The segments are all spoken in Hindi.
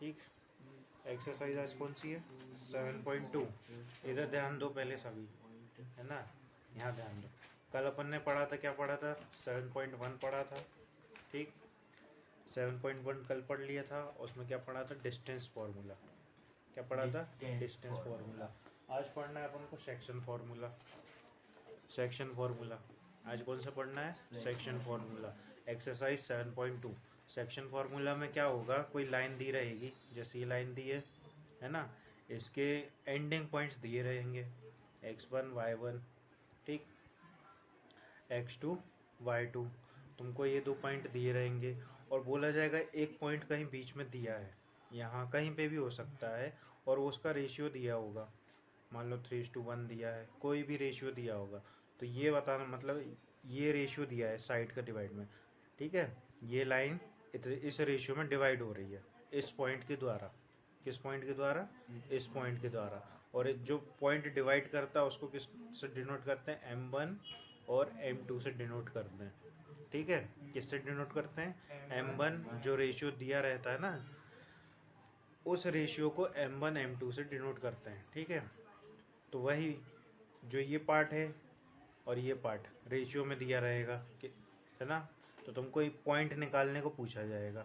ठीक। एक्सरसाइज आज कौन सी है? 7.2। इधर ध्यान दो पहले सभी, है ना, यहाँ ध्यान दो। कल अपन ने पढ़ा था, क्या पढ़ा था? 7.1 पढ़ा था, ठीक। 7.1 कल पढ़ लिया था, उसमें क्या पढ़ा था? Distance formula. क्या पढ़ा था? Distance formula. आज पढ़ना है अपन को सेक्शन फार्मूला। सेक्शन फार्मूला आज कौन सा पढ़ना है? Section formula, exercise 7.2। Section formula में क्या होगा? कोई लाइन दी रहेगी, जैसे ये लाइन दी है ना, इसके एंडिंग पॉइंट्स दिए रहेंगे, x1 y1, ठीक, x2 y2। तुमको ये दो पॉइंट दिए रहेंगे और बोला जाएगा एक पॉइंट कहीं बीच में दिया है, यहाँ कहीं पे भी हो सकता है, और उसका रेशियो दिया होगा, मान लो 3:1 दिया है, कोई भी रेशियो दिया होगा। तो ये बताना, मतलब ये रेशियो दिया है साइड का डिवाइड में, ठीक है, ये लाइन इस रेशियो में डिवाइड हो रही है इस पॉइंट के द्वारा। किस पॉइंट के द्वारा? इस पॉइंट के द्वारा। और जो पॉइंट डिवाइड करता है उसको किस से डिनोट करते हैं? m1 और m2 से डिनोट करते हैं, ठीक है। किससे डिनोट करते हैं? m1 जो रेशियो दिया रहता है ना, उस रेशियो को m1 m2 से डिनोट करते हैं, ठीक है। तो वही जो ये पार्ट है और ये पार्ट रेशियो में दिया रहेगा, है ना। तो तुमको एक पॉइंट निकालने को पूछा जाएगा।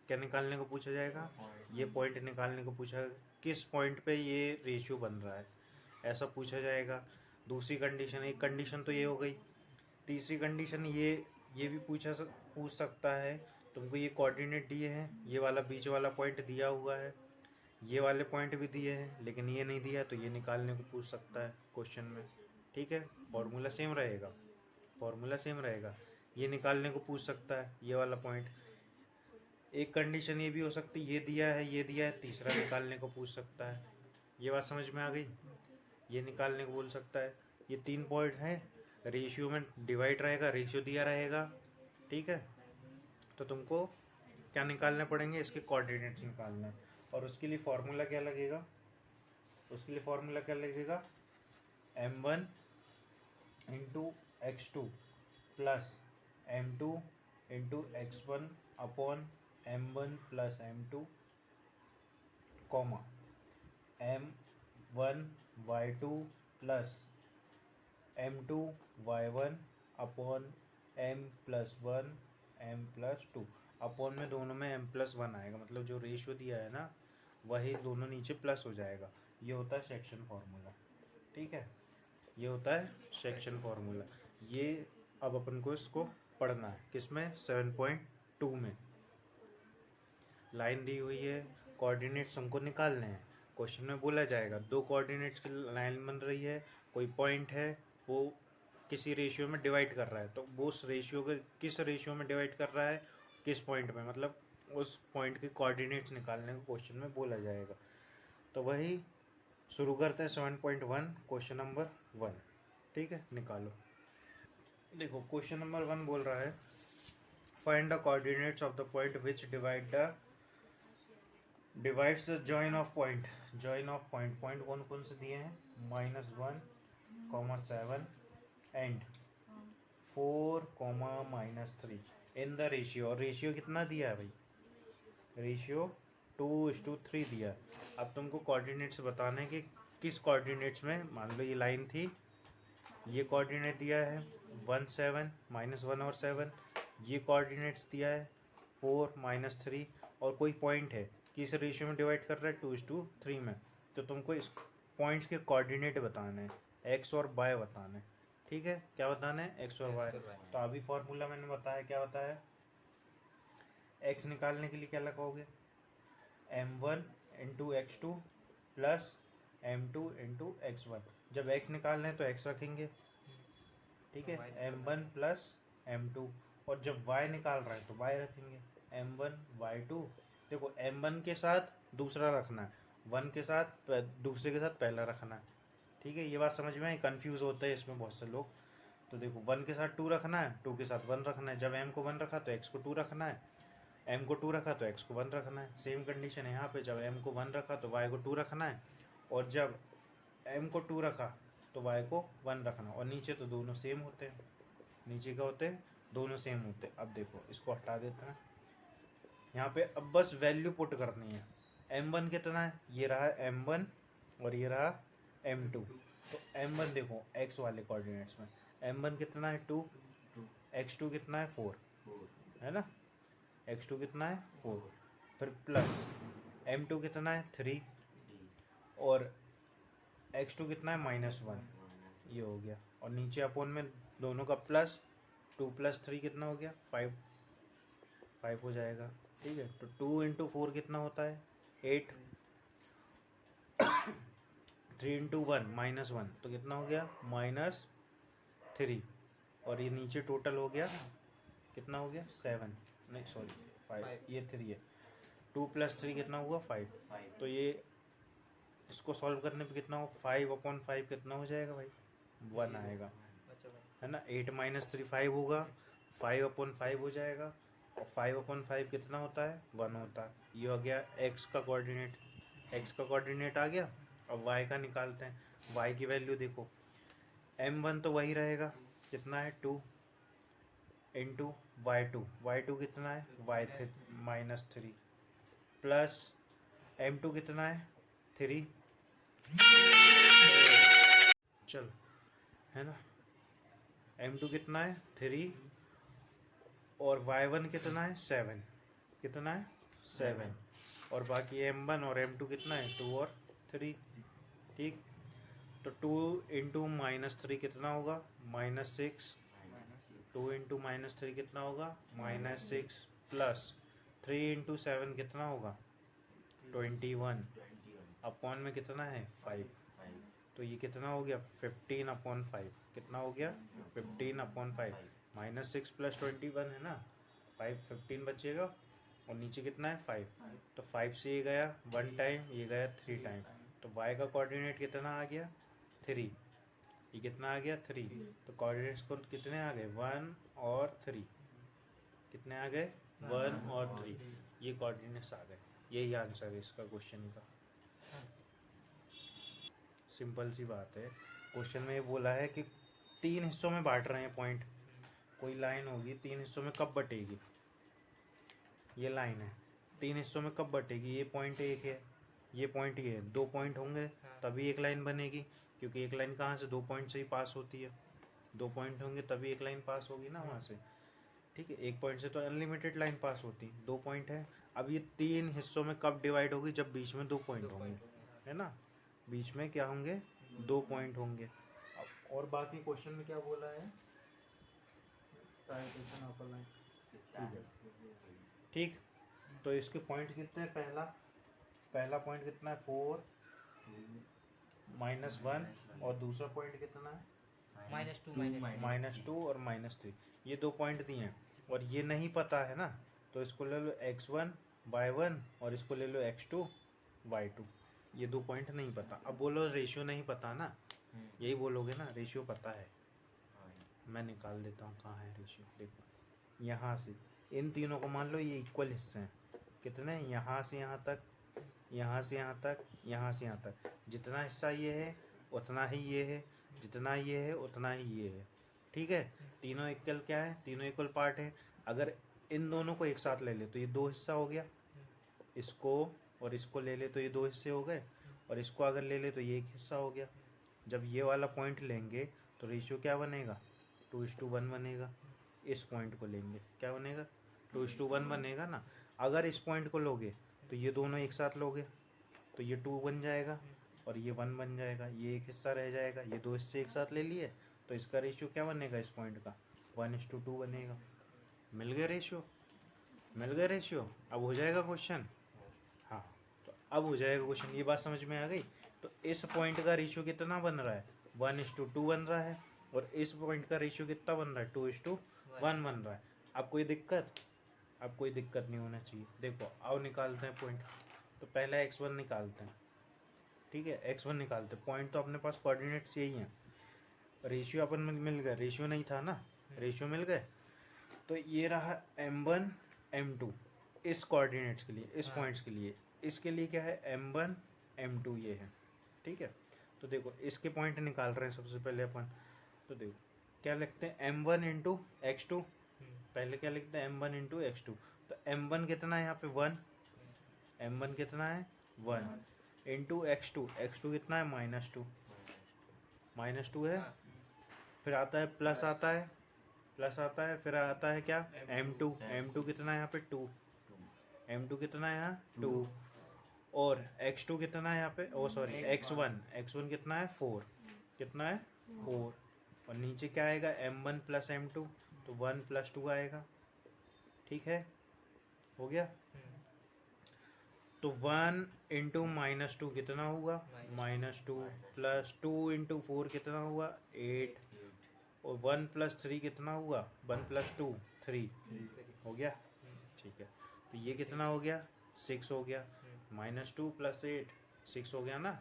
क्या निकालने को पूछा जाएगा? ये पॉइंट निकालने को पूछा, किस पॉइंट पे ये रेशियो बन रहा है, ऐसा पूछा जाएगा। दूसरी कंडीशन, एक कंडीशन तो ये हो गई। तीसरी कंडीशन ये भी पूछ सकता है। तुमको ये कोऑर्डिनेट दिए हैं, ये वाला बीच वाला पॉइंट दिया हुआ है, ये वाले पॉइंट भी दिए हैं, लेकिन ये नहीं दिया, तो ये निकालने को पूछ सकता है क्वेश्चन में, ठीक है। फॉर्मूला सेम रहेगा, फॉर्मूला सेम रहेगा। ये निकालने को पूछ सकता है, ये वाला पॉइंट। एक कंडीशन ये भी हो सकती है, ये दिया है, ये दिया है, तीसरा निकालने को पूछ सकता है। ये बात समझ में आ गई? ये निकालने को बोल सकता है। ये 3 पॉइंट हैं, रेशियो में डिवाइड रहेगा, रेशियो दिया रहेगा, ठीक है। तो तुमको क्या निकालने पड़ेंगे? इसके कोऑर्डिनेट्स निकालना है। और उसके लिए फॉर्मूला क्या लगेगा? उसके लिए फॉर्मूला क्या लगेगा? m1 into x2 plus m2 into x1 upon m1 plus m2, comma m1 y2 plus m2 y1 upon m plus 1 m plus 2। Upon में दोनों में m प्लस 1 आएगा, मतलब जो रेशियो दिया है ना, वही दोनों नीचे प्लस हो जाएगा। ये होता है सेक्शन फार्मूला, ठीक है। ये होता है सेक्शन फार्मूला। ये अब अपन को इसको पढ़ना है, किसमें? 7.2 में। लाइन दी हुई है, कोऑर्डिनेट्स हमको निकालने हैं। क्वेश्चन में बोला जाएगा दो कोऑर्डिनेट्स की लाइन बन रही है, कोई पॉइंट है, वो किसी रेशियो में डिवाइड कर रहा है, तो वो उस रेशियो के किस रेशियो में डिवाइड कर रहा है, किस पॉइंट में, मतलब उस पॉइंट के कोऑर्डिनेट्स निकालने को क्वेश्चन में बोला जाएगा। तो वही शुरू करते हैं 7.1, क्वेश्चन नंबर 1, ठीक है। निकालो। देखो क्वेश्चन नंबर 1 बोल रहा है, find the coordinates of the point which divides the join of point. Join of point, point कौन कौन से दिए हैं? -1, 7 एंड 4, -3 इन द रेशियो। और रेशियो कितना दिया है भाई? रेशियो 2:3 दिया है। अब तुमको कोऑर्डिनेट्स बताने कि किस कोऑर्डिनेट्स में, मान लो ये लाइन थी, ये कोऑर्डिनेट दिया है 1 7, -1 और 7, ये कोऑर्डिनेट्स दिया है 4 -3, और कोई पॉइंट है, किस रेशियो में डिवाइड कर रहा है? 2:3 में। तो तुमको इस पॉइंट्स के कोऑर्डिनेट बताने हैं, एक्स और वाई बताने हैं, ठीक है। क्या बताना है? एक्स और वाई। तो अभी फॉर्मूला मैंने बताया, क्या बताया? एक्स निकालने के लिए क्या लगाओगे? m1 into x2 plus m2 into x1। जब x निकालना है तो x रखेंगे, ठीक है, m1 प्लस m2। और जब y निकाल रहा है तो y रखेंगे, m1 y2। देखो m1 के साथ दूसरा रखना है, 1 के साथ दूसरे के साथ पहला रखना है, ठीक है। ये बात समझ में आई? कन्फ्यूज़ होते हैं इसमें बहुत से लोग। तो देखो 1 के साथ 2 रखना है, 2 के साथ 1 रखना है। जब m को 1 रखा तो x को 2 रखना है, m को 2 रखा तो x को 1 रखना है। सेम कंडीशन है यहाँ पे, जब m को 1 रखा तो y को 2 रखना है, और जब m को 2 रखा तो y को 1 रखना। और नीचे तो दोनों सेम होते हैं, नीचे क्या होते हैं? दोनों सेम होते हैं। अब देखो इसको हटा देते हैं, यहाँ पे अब बस वैल्यू पुट करनी है, M1 कितना है, ये रहा M1 और ये रहा M2। तो M1 देखो x वाले कोऑर्डिनेट्स में M1 कितना है 2, x2 कितना है 4, है ना, x2 कितना है 4, फिर प्लस M2 कितना है 3 और x2 कितना है -1, ये हो गया। और नीचे अपोन में दोनों का प्लस, 2 + 3 कितना हो गया 5 हो जाएगा। ठीक है, तो 2 × 4 कितना होता है 8, 3 × 1 -1 तो कितना हो गया -3, और ये नीचे टोटल हो गया कितना हो गया 7, नहीं सॉरी 5, ये 3 है, 2 + 3 कितना हुआ 5। तो ये इसको सॉल्व करने पे कितना हो 5/5 कितना हो जाएगा भाई 1 आएगा, है ना। 8 - 3 5 होगा, 5/5 हो जाएगा, और 5/5 कितना होता है 1 होता है। ये हो गया x का कोऑर्डिनेट, x का कोऑर्डिनेट आ गया। अब y का निकालते हैं, y की वैल्यू देखो m1 तो वही रहेगा, कितना है 2 × y2 कितना है -3 प्लस m2 कितना है 3, चल है ना, m2 कितना है 3 और y1 कितना है 7, कितना है 7, और बाकी m1 और m2 कितना है 2 और 3। ठीक, तो 2 × -3 कितना होगा -6, 2 × -3 कितना होगा -6 प्लस 3 × 7 कितना होगा 21, अपॉन में कितना है 5, तो ये कितना हो गया 15/5, कितना हो गया 15/5, -6 + 21 है ना, 15 बचेगा, और नीचे कितना है 5, तो 5 से ये गया 1 टाइम, ये गया 3 टाइम, तो y का कोऑर्डिनेट कितना आ गया 3, ये कितना आ गया 3, तो कोऑर्डिनेट्स को कितने आ गए 1 और 3, कितने आ गए 1 और 3, ये कोऑर्डिनेट्स आ गए। यही आंसर है इसका क्वेश्चन का, सिंपल सी बात है। क्वेश्चन में ये बोला है कि 3 हिस्सों में बांट रहे हैं पॉइंट, कोई लाइन होगी 3 हिस्सों में कब बटेगी, ये लाइन है 3 हिस्सों में कब बटेगी, ये पॉइंट एक है, ये पॉइंट ये है, 2 पॉइंट होंगे तभी एक लाइन बनेगी, क्योंकि एक लाइन कहाँ से 2 पॉइंट से ही पास होती है, 2 पॉइंट होंगे तभी एक लाइन पास होगी ना वहाँ से। ठीक है, एक पॉइंट से तो अनलिमिटेड लाइन पास होती, 2 पॉइंट है। अब ये 3 हिस्सों में कब डिवाइड होगी, जब बीच में 2 पॉइंट होंगे, है ना, बीच में क्या होंगे 2 पॉइंट होंगे। और बाकी क्वेश्चन में क्या बोला है, ठीक, तो इसके पॉइंट कितने हैं, पहला पॉइंट कितना है 4 -1, और दूसरा पॉइंट कितना है -2 और -3, ये 2 पॉइंट दिए हैं, और ये नहीं पता है ना, तो इसको ले लो x1 y1 और इसको ले लो x2 y2, ये 2 पॉइंट नहीं पता। अब बोलो रेशियो नहीं पता ना, यही बोलोगे ना, रेशियो पता है, मैं निकाल देता हूँ कहाँ है रेशियो। देखो यहाँ से इन तीनों को मान लो ये इक्वल हिस्से हैं, कितने, यहाँ से यहाँ तक, यहाँ से यहाँ तक, यहाँ से यहाँ तक, जितना हिस्सा ये है उतना ही ये है, जितना ये है उतना ही ये है। ठीक है, तीनों इक्वल क्या है, तीनों इक्वल पार्ट है। अगर इन दोनों को एक साथ ले ले तो ये 2 हिस्सा हो गया, इसको और इसको ले ले तो ये 2 हिस्से हो गए, और इसको अगर ले ले तो ये 1 हिस्सा हो गया। जब ये वाला पॉइंट लेंगे तो रेशियो क्या बनेगा 2:1 बनेगा। इस पॉइंट को लेंगे क्या बनेगा 2:1 बनेगा ना। अगर इस पॉइंट को लोगे तो ये दोनों एक साथ लोगे तो ये 2 बन जाएगा और ये 1 बन जाएगा, ये एक हिस्सा रह जाएगा, ये 2 हिस्से एक साथ ले लिए तो इसका रेशियो क्या बनेगा इस पॉइंट का 1:2 बनेगा। मिल गया रेशियो, मिल गया रेशियो। अब हो जाएगा क्वेश्चन, हाँ तो अब हो जाएगा क्वेश्चन। ये बात समझ में आ गई। तो इस पॉइंट का रेशियो कितना बन रहा है 1:2 बन रहा है, और इस पॉइंट का रेशियो कितना बन रहा है 2:1 बन रहा है। अब कोई दिक्कत, अब कोई दिक्कत नहीं होना चाहिए। देखो आओ निकालते हैं पॉइंट। तो पहला x1 निकालते हैं, ठीक है x1 निकालते हैं। पॉइंट तो अपने पास कोऑर्डिनेट्स यही हैं, रेशियो अपन में मिल गया, रेशियो नहीं था ना, रेशियो मिल गए। तो ये रहा m1 m2 इस कोऑर्डिनेट्स के लिए, इस पॉइंट्स के लिए। इसके लिए क्या है m1 m2 ये है, ठीक है। तो देखो इसके पॉइंट निकाल रहे हैं सबसे पहले अपन। तो देखो क्या लिखते हैं m1 इंटू x2, पहले क्या लिखते हैं m1 इंटू x2। तो m1 कितना है यहाँ पे 1, m1 कितना है 1 इंटू x2 कितना है -2 -2 है। फिर आता है प्लस आता है फिर आता है क्या m2 कितना है यहाँ पे 2 m2 कितना है यहाँ 2 और x2 कितना है यहाँ पे सॉरी x1 कितना है 4 कितना है 4 और नीचे क्या आएगा m1 प्लस m2 तो 1 प्लस 2 आएगा। ठीक है हो गया। तो 1 इंटू -2 कितना हुआ -2 प्लस 2 इंटू 4 कितना हुआ 8 और 1 प्लस 3 कितना हुआ 1 प्लस 2 3 हो गया। ठीक है तो ये कितना हो गया 6 हो गया -2 प्लस 8 6 हो गया ना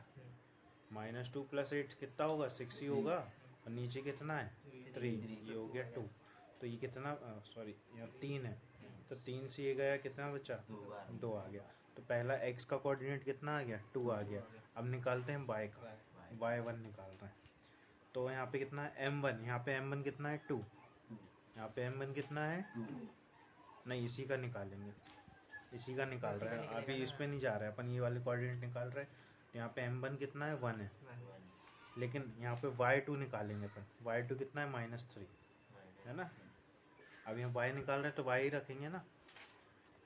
-2 प्लस 8 कितना होगा 6 ही होगा और नीचे कितना है 3 ये हो गया 2 तो ये कितना सॉरी यहाँ 3 है तो 3 से ये गया कितना बचा 2 आ गया। तो पहला x का कोऑर्डिनेट कितना आ गया 2 आ गया। अब निकालते हैं y का y1 निकाल रहे हैं तो यहाँ पे कितना है m1 यहाँ पे m1 कितना है 2 यहाँ पे m1 कितना है नहीं इसी का निकालेंगे इसी का निकाल रहे हैं अभी इस पे नहीं जा रहा है अपन ये वाले कोऑर्डिनेट निकाल रहे हैं। तो यहाँ पे m1 कितना है 1 है लेकिन यहाँ पे y2 निकालेंगे अपन y2 कितना है -3 है ना। अब यहाँ y निकाल रहे हैं तो y ही रखेंगे ना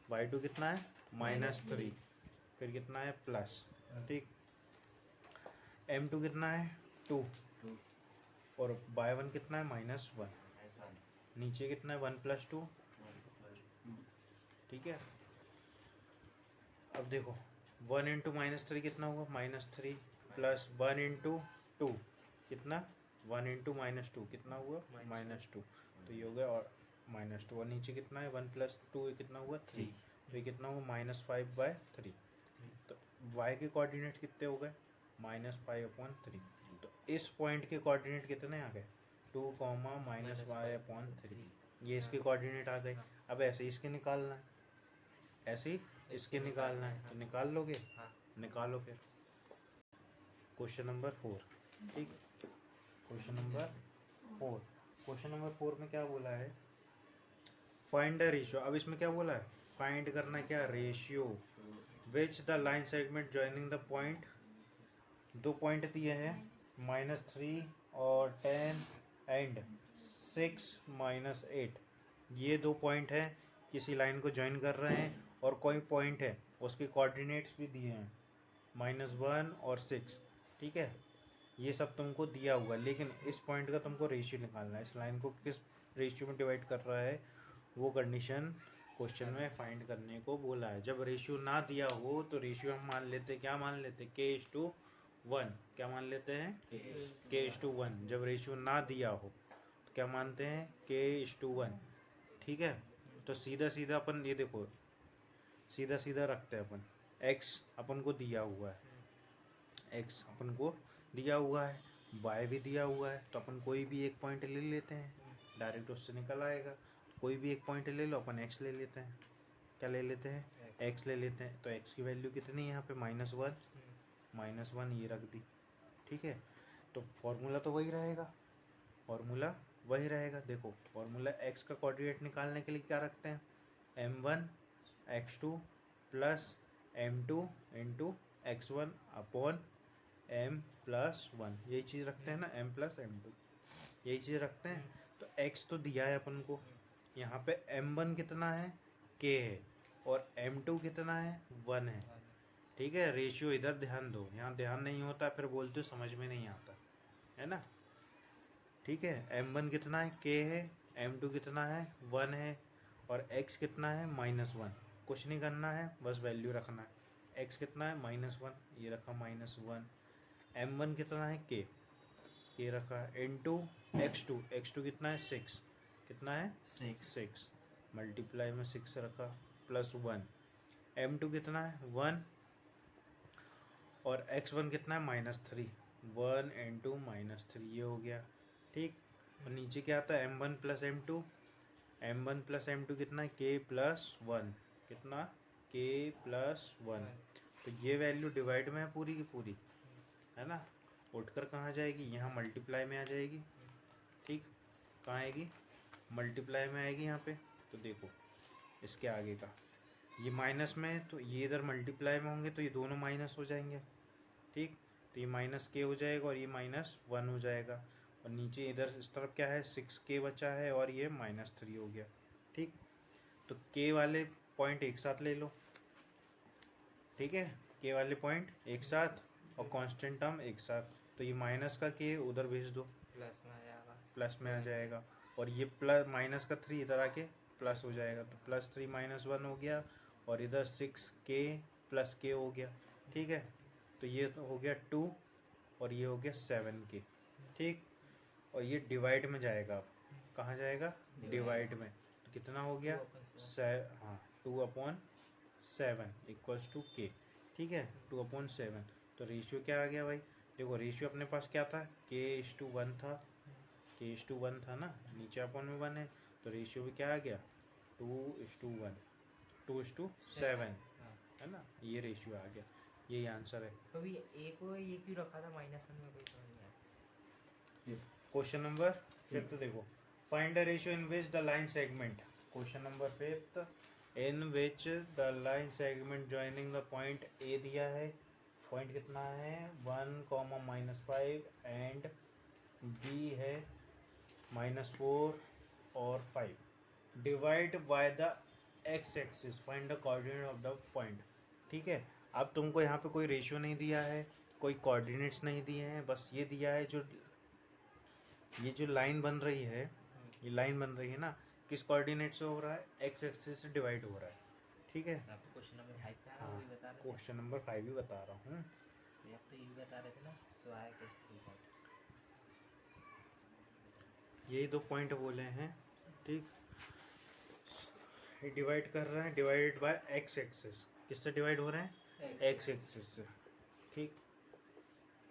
y2 कितना है -3 फिर कितना है प्लस ठीक m2 कितना है 2 और y1 कितना है -1 नीचे कितना है 1 प्लस 2 ठीक है। अब देखो 1 इंटू -3 कितना हुआ -3 प्लस 1 इंटू 2 कितना 1 इंटू -2 कितना हुआ -2 तो ये हो गया और -2 और नीचे कितना है 1 प्लस 2 कितना हुआ 3 तो ये कितना हुआ -5/3 तो y के कोऑर्डिनेट कितने हो गए -5/3 तो इस पॉइंट के कोऑर्डिनेट कितने आ गए 2, -y/3 ये इसके कोऑर्डिनेट आ गए। अब ऐसे इसके निकालना है ऐसे ही इसके निकालना है तो निकाल लोगे निकालो फिर। क्वेश्चन नंबर 4 ठीक क्वेश्चन नंबर 4 में क्या बोला है फाइंड द रेशियो। अब इसमें क्या बोला है फाइंड करना है क्या ratio which the line segment joining the point 2 point दिए हैं -3 और 10 एंड 6 -8 ये 2 पॉइंट है किसी लाइन को ज्वाइन कर रहे हैं और कोई पॉइंट है उसके कोऑर्डिनेट्स भी दिए हैं -1 और 6 ठीक है। ये सब तुमको दिया हुआ लेकिन इस पॉइंट का तुमको रेशियो निकालना है इस लाइन को किस रेशियो में डिवाइड कर रहा है वो कंडीशन क्वेश्चन में फाइंड करने को बोला है। जब रेशियो ना दिया हो तो रेशियो हम मान लेते क्या मान लेते k:1 क्या मान लेते हैं k:1 जब रेशियो ना दिया हो तो क्या मानते हैं k:1 ठीक है। तो सीधा अपन ये देखो सीधा रखते हैं अपन x अपन को दिया हुआ है x अपन को दिया हुआ है y भी दिया हुआ है तो अपन कोई भी एक पॉइंट ले लेते हैं डायरेक्ट उससे निकल आएगा। कोई भी एक पॉइंट ले लो अपन x ले लेते हैं क्या ले लेते हैं x ले लेते हैं तो x की वैल्यू कितनी है यहाँ पे -1 ये रख दी ठीक है। तो फॉर्मूला तो वही रहेगा देखो फॉर्मूला x का कोऑर्डिनेट निकालने के लिए क्या रखते हैं m1 x2 plus m2 into x1 upon m+1 यही चीज़ रखते हैं ना m+m2 यही चीज़ रखते हैं। तो x तो दिया है अपन को यहाँ पे m1 कितना है k है और m2 कितना है 1 है ठीक है। रेशियो इधर ध्यान दो यहाँ ध्यान नहीं होता फिर बोलते हो समझ में नहीं आता है ना ठीक है। m1 कितना है k है m2 कितना है 1 है और x कितना है -1 कुछ नहीं करना है बस वैल्यू रखना है x कितना है -1 ये रखा -1 m1 कितना है k रखा इंटू x2 कितना है 6 कितना है 6 मल्टीप्लाई में 6 रखा +1 m2 कितना है 1 और x1 कितना है -3 1 इंटू -3 ये हो गया ठीक। और नीचे क्या आता है m1 प्लस m2 कितना है k+1 कितना k+1 तो ये वैल्यू डिवाइड में है पूरी की पूरी है ना उठकर कहाँ जाएगी यहाँ मल्टीप्लाई में आ जाएगी ठीक। कहाँ आएगी मल्टीप्लाई में आएगी यहाँ पे तो देखो इसके आगे का ये माइनस में तो ये इधर मल्टीप्लाई में होंगे तो ये दोनों माइनस हो जाएंगे, ठीक। तो ये माइनस के हो जाएगा और ये -1 हो जाएगा, और नीचे इधर इस तरफ क्या है 6k बचा है और ये -3 हो गया, ठीक। तो के वाले पॉइंट एक साथ ले लो, ठीक है, के वाले पॉइंट एक साथ और कांस्टेंट टर्म एक साथ। तो ये माइनस का के उधर भेज दो, प्लस में आ जाएगा, प्लस में आ जाएगा, और ये प्लस माइनस का 3 इधर आके प्लस हो जाएगा, तो +3 -1 हो गया, और इधर 6k + k हो गया, ठीक है। तो ये तो हो गया 2 और ये हो गया 7k, ठीक। और ये डिवाइड में जाएगा, अब कहाँ जाएगा, डिवाइड में। तो कितना हो गया, 2/7 = k, ठीक है, 2/7। तो रेशियो क्या आ गया भाई, देखो रेशियो अपने पास क्या था, k:1 था, k:1 था ना, नीचे अपन में 1 है, तो रेशियो भी क्या आ गया 2:1, 2:7, है ना, ये रेशियो आ गया, यही आंसर है। तो भी एक को ये क्यों रखा था -1 में, कोई समझ नहीं आया। क्वेश्चन नंबर 5 देखो, find the ratio in which the line segment, question number 5 in which the line segment joining the point A दिया है, पॉइंट कितना है 1, -5 एंड बी है -4 और 5, divide by the x axis, find the coordinate of the point, ठीक है। अब तुमको यहाँ पे कोई रेशियो नहीं दिया है, कोई कोऑर्डिनेट्स नहीं दिए हैं, बस ये दिया है जो ये जो लाइन बन रही है, ये लाइन बन रही है ना, किस कोऑर्डिनेट से हो रहा है, एक्स एक्सिस से डिवाइड हो रहा है, ठीक है। आपको क्वेश्चन नंबर 5 पे आ रहा है, हाँ, वही बता रहे थे। क्वेश्चन नंबर 5 ही बता रहा हूँ। तो अब तो ये भी बता रहे थे ना, तो आया कैसे सही साइड। यही 2 पॉइंट बोले हैं, ठीक। ये डिवाइड कर रहा है, डिवाइडेड बाय एक्स एक्सिस, किससे डिवाइड हो रहे हैं, एक्स एक्सिस से, ठीक।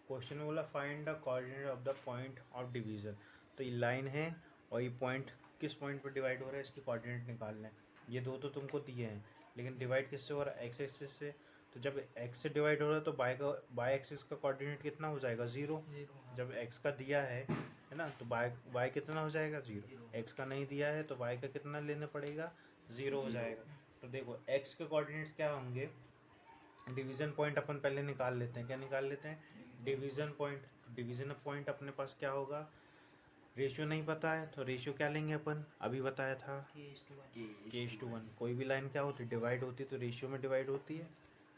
क्वेश्चन में बोला find the coordinate of the point of division, तो ये लाइन है और ये पॉइंट किस पॉइंट पर डिवाइड हो रहा है, इसके कोऑर्डिनेट निकालना है। ये दो तो तुमको दिए हैं, लेकिन डिवाइड किससे हो रहा है, एक्स एक्सिस से। तो जब एक्स से डिवाइड हो रहा है तो बाय एक्सिस का कोऑर्डिनेट कितना हो जाएगा, 0। जब एक्स का दिया है ना, तो बाय कितना हो जाएगा, 0। एक्स का नहीं दिया है तो बाय का कितना लेना पड़ेगा, 0 हो जाएगा। तो देखो एक्स के कोऑर्डिनेट क्या होंगे, डिवीजन पॉइंट अपन पहले निकाल लेते हैं, क्या निकाल लेते हैं, डिवीजन पॉइंट। डिवीजन पॉइंट अपने पास क्या होगा, रेशियो नहीं पता है तो रेशियो क्या लेंगे अपन, अभी बताया था k:1। कोई भी लाइन क्या होती है, डिवाइड होती है तो रेशियो में डिवाइड होती है,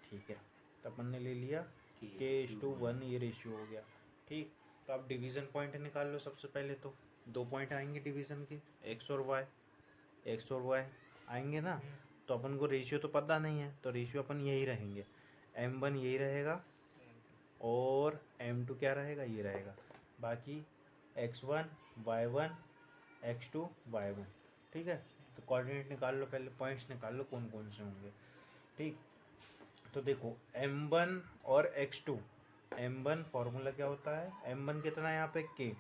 ठीक है। तो अपन ने ले लिया k:1, ये रेशियो हो गया, ठीक। तो आप डिवीजन पॉइंट निकाल लो सबसे पहले, तो 2 पॉइंट आएंगे डिवीजन के, एक्स और वाई आएंगे ना। तो अपन को रेशियो तो पता नहीं है, तो रेशियो अपन यही रहेंगे, m1 यही रहेगा और m2 क्या रहेगा, ये रहेगा, बाकी x1 y1 x2 y1, ठीक है। तो कोऑर्डिनेट निकाल लो, पहले पॉइंट्स निकाल लो कौन कौन से होंगे, ठीक। तो देखो m1 और x2, m1 फॉर्मूला क्या होता है, m1 कितना है यहाँ पे k,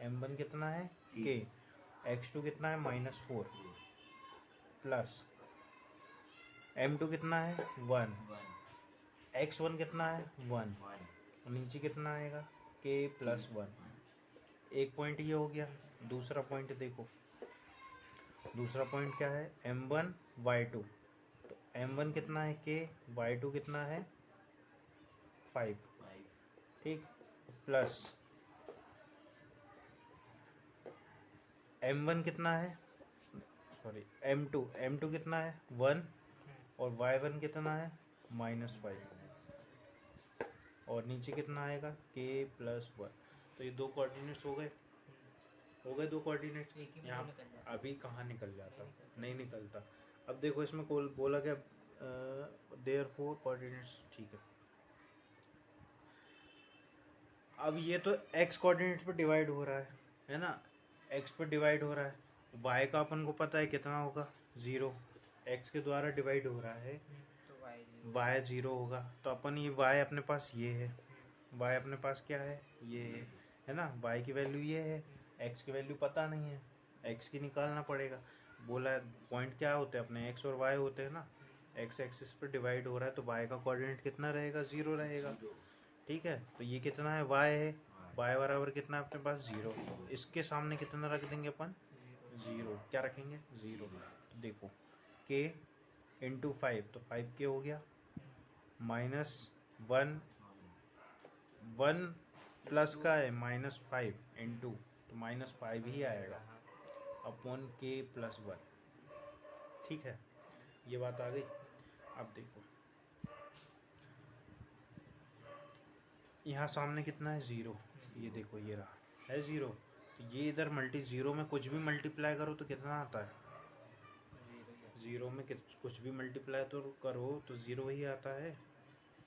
m1 कितना है k, x2 कितना है -4 प्लस m2 कितना है 1, x1 कितना है 1, और नीचे कितना आएगा k+1। एक पॉइंट ये हो गया। दूसरा पॉइंट देखो, दूसरा पॉइंट क्या है m1 y2, तो m1 कितना है k, y2 कितना है 5, ठीक, प्लस m1 कितना है, सॉरी m2 कितना है 1 और y1 कितना है -5, और नीचे कितना आएगा k+1। तो ये 2 कोऑर्डिनेट्स हो गए, 2 कोऑर्डिनेट्स। यहाँ अभी कहाँ निकल जाता, नहीं निकलता। अब देखो इसमें बोला क्या, देयरफॉर कोऑर्डिनेट्स, ठीक है। अब ये तो x कोऑर्डिनेट्स पे डिवाइड हो रहा है ना, x पे डिवाइड हो रहा है, y का अपन को पता है कितना होगा 0, x के द्वारा डिवाइड हो रहा है, तो y 0 होगा। तो अपन ये y अपने पास ये है, y अपने पास क्या है, ये है ना, y की वैल्यू ये है, x की वैल्यू पता नहीं है, x की निकालना पड़ेगा। बोला पॉइंट क्या होते हैं अपने, x और y होते हैं ना, x एक्सिस पे डिवाइड हो रहा है तो y का कोऑर्डिनेट कितना रहेगा, 0 रहेगा, ठीक है। तो ये कितना है, y है, y बराबर कितना है अपने पास 0, इसके सामने कितना रख देंगे अपन, 0, क्या रखेंगे 0। तो देखो k इंटू 5 तो 5 के हो गया, माइनस 1 1 प्लस का है -5 इंटू, तो -5 ही आएगा हाँ, अपॉन के प्लस 1। ठीक है, ये बात आ गई। अब देखो यहाँ सामने कितना है 0, ये देखो ये रहा है 0, तो ये इधर ज़ीरो में कुछ भी मल्टीप्लाई करो तो कितना आता है, ज़ीरो में कुछ भी मल्टीप्लाई तो करो तो 0 ही आता है।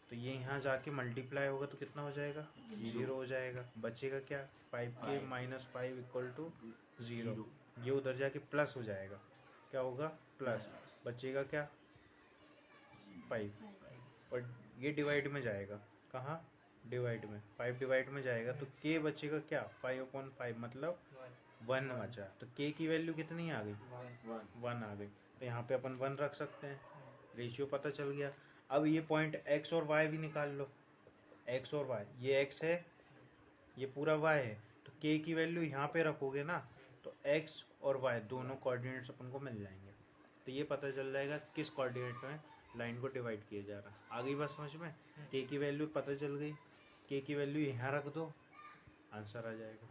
तो ये यहाँ जाके मल्टीप्लाई होगा तो कितना हो जाएगा, 0 हो जाएगा। बचेगा क्या, 5k - 5 इक्वल टू 0। ये उधर जाके प्लस हो जाएगा, क्या होगा प्लस, बचेगा क्या 5, और ये डिवाइड में जाएगा, कहाँ डिवाइड में, 5 डिवाइड में जाएगा तो k बचेगा क्या 5/5 मतलब 1 बचा। तो k की वैल्यू कितनी आ गई, 1 आ गई। तो यहाँ पे अपन 1 रख सकते हैं, रेशियो पता चल गया। अब ये पॉइंट x और y भी निकाल लो, x और y, ये x है ये पूरा y है, तो k की वैल्यू यहाँ पे रखोगे ना तो x और y दोनों कोऑर्डिनेट्स अपन को मिल जाएंगे। तो ये पता चल जाएगा किस कोऑर्डिनेट में लाइन को डिवाइड किया जा रहा है। आ गई बात समझ में, k की वैल्यू पता चल गई, k की वैल्यू यहाँ रख दो, आंसर आ जाएगा।